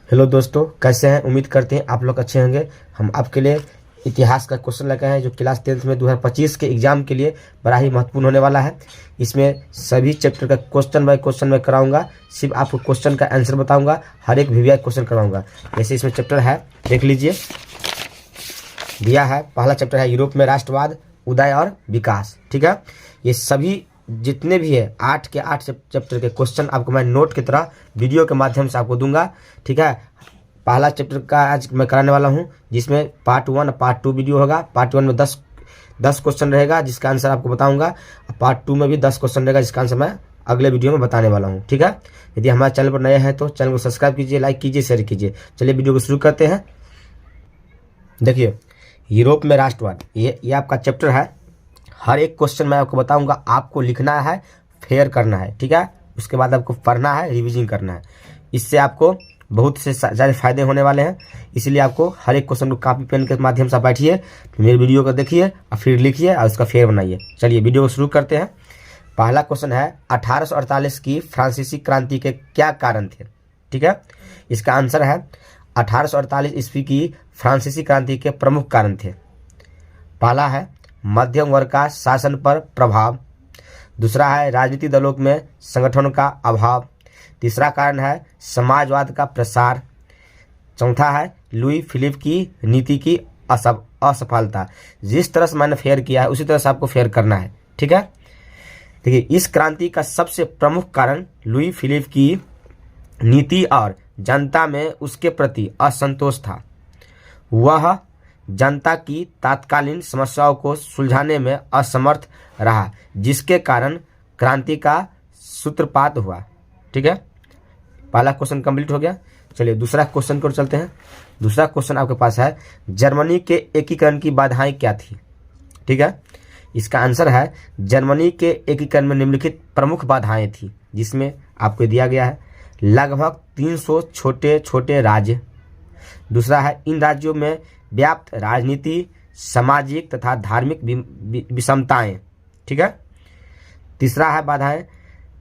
Hello दोस्तों, कैसे हैं? उम्मीद करते हैं आप लोग अच्छे होंगे। हम आपके लिए इतिहास का क्वेश्चन लेकर हैं जो क्लास 10th में 2025 के एग्जाम के लिए बड़ा ही महत्वपूर्ण होने वाला है। इसमें सभी चैप्टर का क्वेश्चन बाय क्वेश्चन मैं कराऊंगा। सिर्फ आपको क्वेश्चन का आंसर बताऊंगा, हर एक वीवीआई क्वेश्चन करवाऊंगा। जैसे इसमें चैप्टर है, देख लीजिए, दिया है। पहला चैप्टर है यूरोप में राष्ट्रवाद, उदय और विकास। ठीक है, ये सभी जितने भी है 8 के 8 चैप्टर के क्वेश्चन आपको मैं नोट की तरह वीडियो के माध्यम से आपको दूंगा। ठीक है, पहला चैप्टर का आज मैं कराने वाला हूं, जिसमें पार्ट 1 और पार्ट 2 वीडियो होगा। पार्ट 1 में 10 क्वेश्चन रहेगा जिसका आंसर आपको बताऊंगा। पार्ट 2 में भी 10 क्वेश्चन रहेगा जिसका आंसर मैं अगले वीडियो में बताने वाला हूँ। ठीक है, यदि हमारे चैनल पर नए हैं तो चैनल को सब्सक्राइब कीजिए, लाइक कीजिए, शेयर कीजिए। चलिए वीडियो को शुरू करते हैं। देखिए, यूरोप में राष्ट्रवाद, ये आपका चैप्टर है। हर एक क्वेश्चन मैं आपको बताऊंगा, आपको लिखना है, फेयर करना है। ठीक है, उसके बाद आपको पढ़ना है, रिवीजन करना है। इससे आपको बहुत से ज़्यादा फायदे होने वाले हैं। इसलिए आपको हर एक क्वेश्चन को कॉपी पेन के माध्यम से बैठिए, मेरे वीडियो को देखिए और फिर लिखिए और उसका फेयर बनाइए। चलिए वीडियो को शुरू करते हैं। पहला क्वेश्चन है, 1848 की फ्रांसीसी क्रांति के क्या कारण थे? ठीक है, इसका आंसर है 1848 ईस्वी की फ्रांसीसी क्रांति के प्रमुख कारण थे। पहला है मध्यम वर्ग का शासन पर प्रभाव। दूसरा है राजनीतिक दलों में संगठन का अभाव। तीसरा कारण है समाजवाद का प्रसार। चौथा है लुई फिलिप की नीति की असफलता। जिस तरह से मैंने फेयर किया है उसी तरह से आपको फेयर करना है। ठीक है, देखिए, इस क्रांति का सबसे प्रमुख कारण लुई फिलिप की नीति और जनता में उसके प्रति असंतोष था। वह जनता की तात्कालीन समस्याओं को सुलझाने में असमर्थ रहा, जिसके कारण क्रांति का सूत्रपात हुआ। ठीक है, पहला क्वेश्चन कंप्लीट हो गया। चलिए दूसरा क्वेश्चन को चलते हैं। दूसरा क्वेश्चन आपके पास है, जर्मनी के एकीकरण की बाधाएं क्या थी? ठीक है, इसका आंसर है जर्मनी के एकीकरण में निम्नलिखित प्रमुख बाधाएं थी, जिसमें आपको दिया गया है लगभग 300 छोटे छोटे राज्य। दूसरा है इन राज्यों में व्याप्त राजनीति, सामाजिक तथा धार्मिक विषमताएं। ठीक है, तीसरा है बाधाएं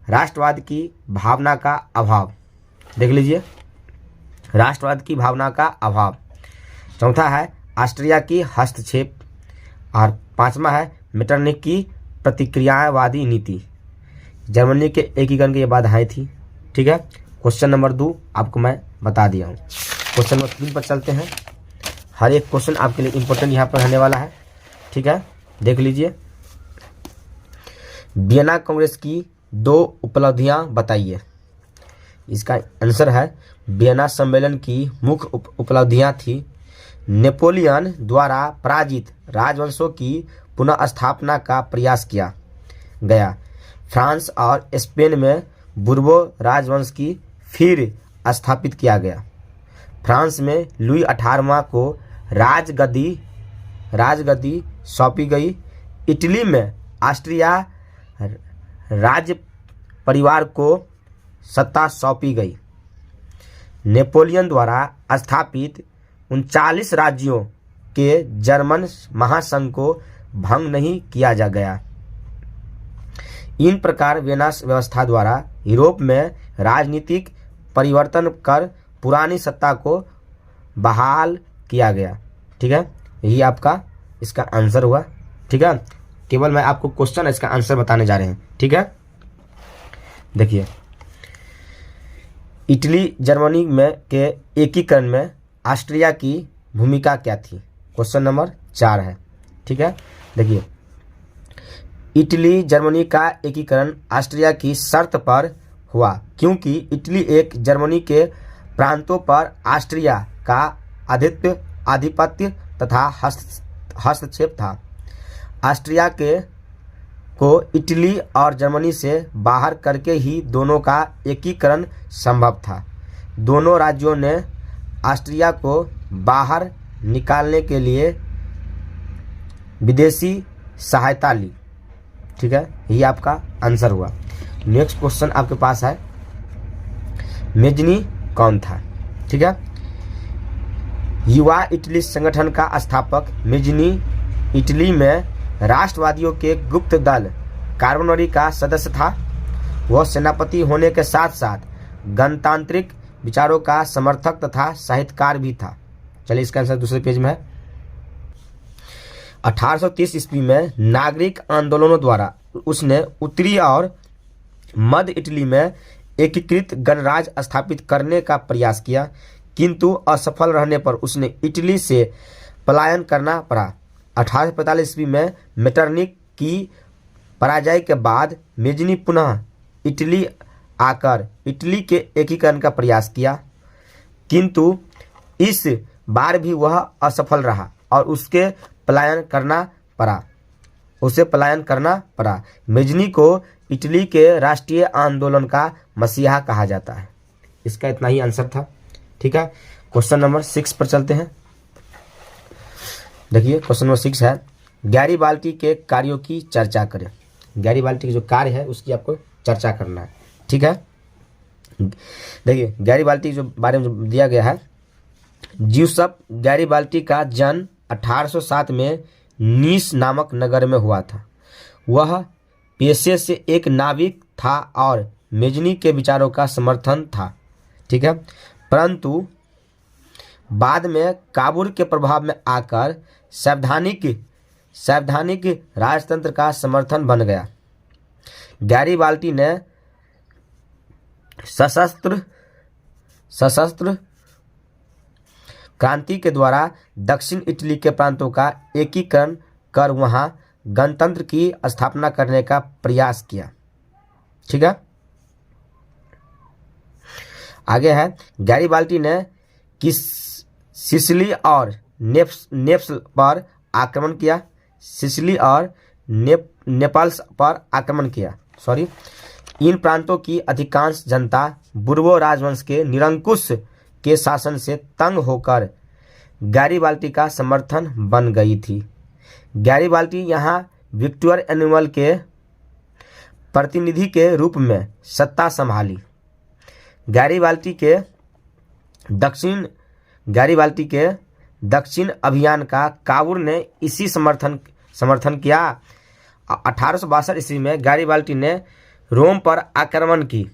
राष्ट्रवाद की भावना का अभाव। देख लीजिए, राष्ट्रवाद की भावना का अभाव। चौथा है ऑस्ट्रिया की हस्तक्षेप। और पांचवा है मेटरनिख की प्रतिक्रियावादी नीति। जर्मनी के एकीकरण की ये बाधाएं थी। ठीक है, क्वेश्चन नंबर 2 आपको मैं बता दिया हूँ। क्वेश्चन नंबर 3 पर चलते हैं। हर एक क्वेश्चन आपके लिए इंपॉर्टेंट यहाँ पर रहने वाला है। ठीक है, देख लीजिए, वियना कांग्रेस की 2 उपलब्धियां बताइए। इसका आंसर है वियना सम्मेलन की मुख्य उपलब्धियां थी नेपोलियन द्वारा पराजित राजवंशों की पुनः स्थापना का प्रयास किया गया। फ्रांस और स्पेन में बुर्बो राजवंश की फिर स्थापित किया गया। फ्रांस में लुई 18वां को राजगद्दी सौंपी गई। इटली में ऑस्ट्रिया राज्य परिवार को सत्ता सौंपी गई। नेपोलियन द्वारा स्थापित 39 राज्यों के जर्मन महासंघ को भंग नहीं किया जा गया। इन प्रकार वियना व्यवस्था द्वारा यूरोप में राजनीतिक परिवर्तन कर पुरानी सत्ता को बहाल किया गया। ठीक है, यही आपका इसका आंसर हुआ। ठीक है, केवल मैं आपको क्वेश्चन इसका आंसर बताने जा रहे हैं। ठीक है, देखिए, इटली जर्मनी में के एकीकरण में ऑस्ट्रिया की भूमिका क्या थी? क्वेश्चन नंबर 4 है। ठीक है, देखिए, इटली जर्मनी का एकीकरण ऑस्ट्रिया की शर्त पर हुआ, क्योंकि इटली एक जर्मनी के प्रांतों पर ऑस्ट्रिया का आधिपत्य तथा हस्तक्षेप था। ऑस्ट्रिया को इटली और जर्मनी से बाहर करके ही दोनों का एकीकरण संभव था। दोनों राज्यों ने ऑस्ट्रिया को बाहर निकालने के लिए विदेशी सहायता ली। ठीक है, ये आपका आंसर हुआ। नेक्स्ट क्वेश्चन आपके पास है, मेजनी कौन था? ठीक है, युवा इटली संगठन का स्थापक मेजनी इटली में राष्ट्रवादियों के गुप्त दल कार्बोनरी का सदस्य था। वह सेनापति होने के साथ साथ गणतांत्रिक विचारों का समर्थक तथा साहित्यकार भी था। चलिए इसका आंसर दूसरे पेज में है। 1830 ईस्वी में नागरिक आंदोलनों द्वारा उसने उत्तरी और मध्य इटली में एकीकृत गणराज्य स्थापित करने का प्रयास किया, किंतु असफल रहने पर उसने इटली से पलायन करना पड़ा। 1845 ईस्वी में मेटरनिक की पराजय के बाद मेजनी पुनः इटली आकर इटली के एकीकरण का प्रयास किया, किंतु इस बार भी वह असफल रहा और उसे पलायन करना पड़ा। मेजनी को इटली के राष्ट्रीय आंदोलन का मसीहा कहा जाता है। इसका इतना ही आंसर था। ठीक है, क्वेश्चन नंबर 6 पर चलते हैं। देखिए क्वेश्चन नंबर 6 है, गैरीबाल्टी के कार्यों की चर्चा करें। गैरीबाल्टी के जो कार्य है उसकी आपको चर्चा करना है। ठीक है, देखिए गैरीबाल्टी जो बारे में जो दिया गया है, ज्यूसेप गैरीबाल्टी का जन्म 1807 में नीस नामक नगर में हुआ था। वह पेशे से एक नाविक था और मेजनी के विचारों का समर्थन था। ठीक है, परंतु बाद में काबुल के प्रभाव में आकर सैद्धांतिक राजतंत्र का समर्थन बन गया। गैरीबाल्टी ने सशस्त्र क्रांति के द्वारा दक्षिण इटली के प्रांतों का एकीकरण कर वहां गणतंत्र की स्थापना करने का प्रयास किया। ठीक है, आगे है, गैरीबाल्टी ने सिसिली और नेप्ल्स पर आक्रमण किया। सिसिली और नेपल्स पर आक्रमण किया। इन प्रांतों की अधिकांश जनता बुर्बो राजवंश के निरंकुश के शासन से तंग होकर गैरीबाल्टी का समर्थन बन गई थी। गैरीबाल्टी यहाँ विक्टर एनुअल के प्रतिनिधि के रूप में सत्ता संभाली। गैरीबाल्टी के दक्षिण अभियान का काबुल ने इसी समर्थन किया। 1862 ईस्वी में गैरीबाल्टी ने रोम पर आक्रमण की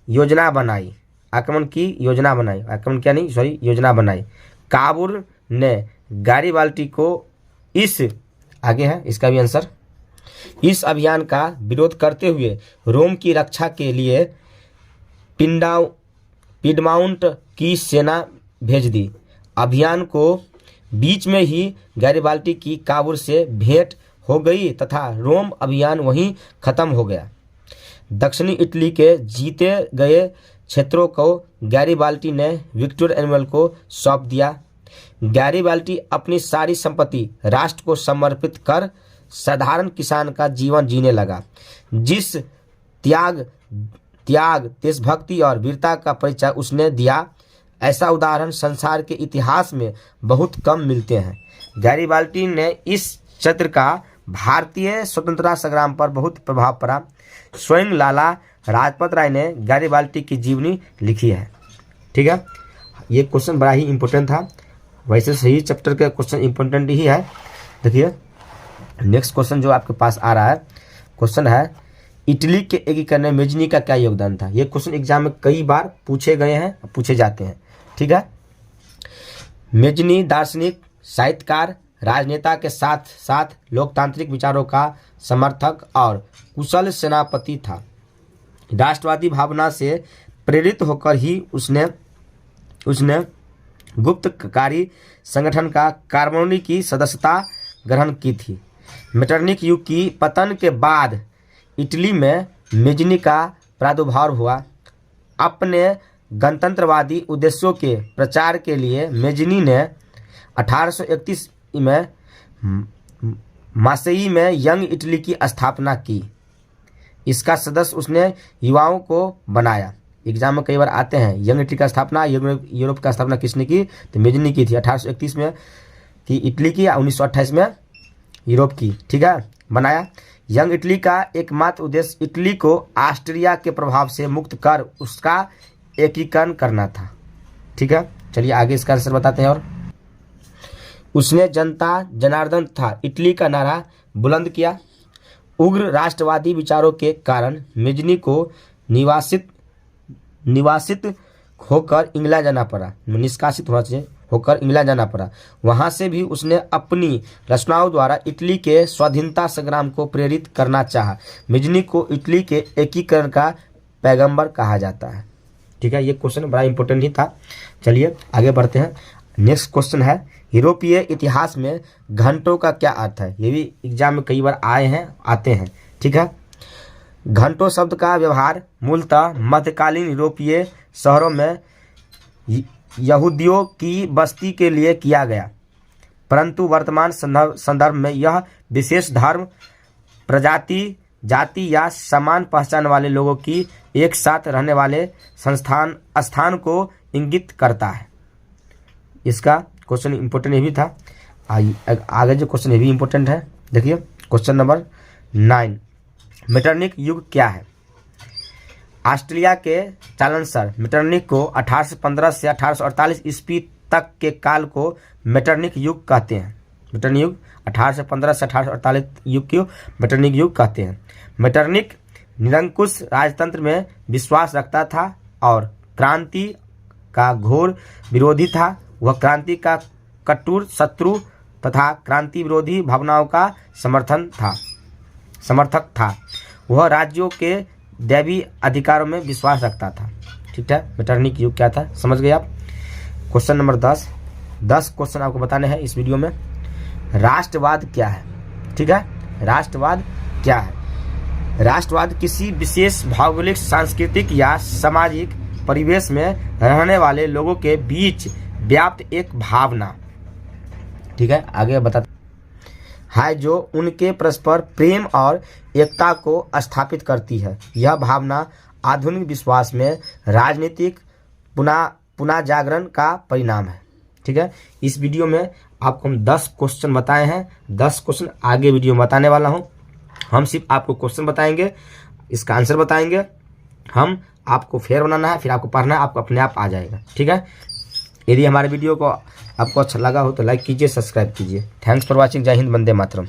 योजना बनाई। काबुल ने गैरीबाल्टी को इसका भी आंसर, इस अभियान का विरोध करते हुए रोम की रक्षा के लिए पिडमाउंट की सेना भेज दी। अभियान को बीच में ही गैरीबाल्टी की काबुल से भेंट हो गई तथा रोम अभियान वहीं खत्म हो गया। दक्षिणी इटली के जीते गए क्षेत्रों को गैरीबाल्टी ने विक्टर एनुअल को सौंप दिया। गैरीबाल्टी अपनी सारी संपत्ति राष्ट्र को समर्पित कर साधारण किसान का जीवन जीने लगा। जिस त्याग, देशभक्ति और वीरता का परिचय उसने दिया, ऐसा उदाहरण संसार के इतिहास में बहुत कम मिलते हैं। गैरीबाल्टी ने इस क्षेत्र का भारतीय स्वतंत्रता संग्राम पर बहुत प्रभाव पड़ा। स्वयं लाला लाजपत राय ने गैरीबाल्टी की जीवनी लिखी है। ठीक है, ये क्वेश्चन बड़ा ही इंपॉर्टेंट था। वैसे सही चैप्टर का क्वेश्चन इंपॉर्टेंट ही है। देखिए नेक्स्ट क्वेश्चन जो आपके पास आ रहा है, क्वेश्चन है, इटली के एकीकरण में मेजनी का क्या योगदान था। ये क्वेश्चन एग्जाम में कई बार पूछे गए हैं, पूछे जाते हैं। ठीक है, मेजनी दार्शनिक, साहित्यकार, राजनेता के साथ साथ लोकतांत्रिक विचारों का समर्थक और कुशल सेनापति था। राष्ट्रवादी भावना से प्रेरित होकर ही उसने गुप्तकारी संगठन का कार्बोनी की सदस्यता ग्रहण की थी। मेटरनिक युग की पतन के बाद इटली में मेजनी का प्रादुर्भाव हुआ। अपने गणतंत्रवादी उद्देश्यों के प्रचार के लिए मेजनी ने 1831 में मासेई में यंग इटली की स्थापना की। इसका सदस्य उसने युवाओं को बनाया। एग्जाम में कई बार आते हैं, यंग इटली का स्थापना, यूरोप का स्थापना किसने की, तो मेजनी की थी। 1831 में की इटली की, 1928 में यूरोप की। ठीक है, बनाया। यंग इटली का एकमात्र उद्देश्य इटली को ऑस्ट्रिया के प्रभाव से मुक्त कर उसका एकीकरण करना था। ठीक है, चलिए आगे इसका आंसर बताते हैं। और उसने जनता जनार्दन तथा इटली का नारा बुलंद किया। उग्र राष्ट्रवादी विचारों के कारण मेजनी को निवासित होकर इंग्लैंड जाना पड़ा, निष्कासित होना चाहिए, होकर इंग्लैंड जाना पड़ा। वहां से भी उसने अपनी रचनाओं द्वारा इटली के स्वाधीनता संग्राम को प्रेरित करना चाहा। मिजनी को इटली के एकीकरण का पैगंबर कहा जाता है। ठीक है, ये क्वेश्चन बड़ा इंपॉर्टेंट ही था। चलिए आगे बढ़ते हैं। नेक्स्ट क्वेश्चन है, यूरोपीय इतिहास में घंटों का क्या अर्थ है? ये भी एग्जाम में कई बार आते हैं। ठीक है, घंटों शब्द का व्यवहार मूलतः मध्यकालीन यूरोपीय शहरों में यहूदियों की बस्ती के लिए किया गया, परंतु वर्तमान संदर्भ में यह विशेष धर्म, प्रजाति, जाति या समान पहचान वाले लोगों की एक साथ रहने वाले स्थान को इंगित करता है। इसका क्वेश्चन इंपॉर्टेंट ये भी था। आगे जो क्वेश्चन ये भी इंपॉर्टेंट है, देखिए क्वेश्चन नंबर 9, मेटरनिक युग क्या है? ऑस्ट्रिया के चांसलर मेटरनिक को 1815 से 1848 ईस्वी तक के काल को मेटरनिक युग कहते हैं। मेटरनिक युग 1815 से 1848 युग को मेटरनिक युग कहते हैं। मेटरनिक निरंकुश राजतंत्र में विश्वास रखता था और क्रांति का घोर विरोधी था। वह क्रांति का कट्टर शत्रु तथा क्रांति विरोधी भावनाओं का समर्थक था। वह राज्यों के दैवी अधिकारों में विश्वास रखता था। ठीक है, मेटरनिक युग क्या था, समझ गए आप। क्वेश्चन नंबर 10 क्वेश्चन आपको बताने हैं इस वीडियो में। राष्ट्रवाद क्या है? ठीक है, राष्ट्रवाद क्या है? राष्ट्रवाद किसी विशेष भौगोलिक, सांस्कृतिक या सामाजिक परिवेश में रहने वाले लोगों के बीच व्याप्त एक भावना, ठीक है, आगे बताते है, जो उनके परस्पर प्रेम और एकता को स्थापित करती है। यह भावना आधुनिक विश्वास में राजनीतिक पुनः जागरण का परिणाम है। ठीक है, इस वीडियो में आपको हम 10 क्वेश्चन बताए हैं। 10 क्वेश्चन आगे वीडियो में बताने वाला हूं। हम सिर्फ आपको क्वेश्चन बताएंगे, इसका आंसर बताएंगे। हम आपको फेयर बनाना है, फिर आपको पढ़ना है, आपको अपने आप आ जाएगा। ठीक है, यदि हमारे वीडियो को आपको अच्छा लगा हो तो लाइक कीजिए, सब्सक्राइब कीजिए। Thanks for watching. जय हिंद, वंदे मातरम।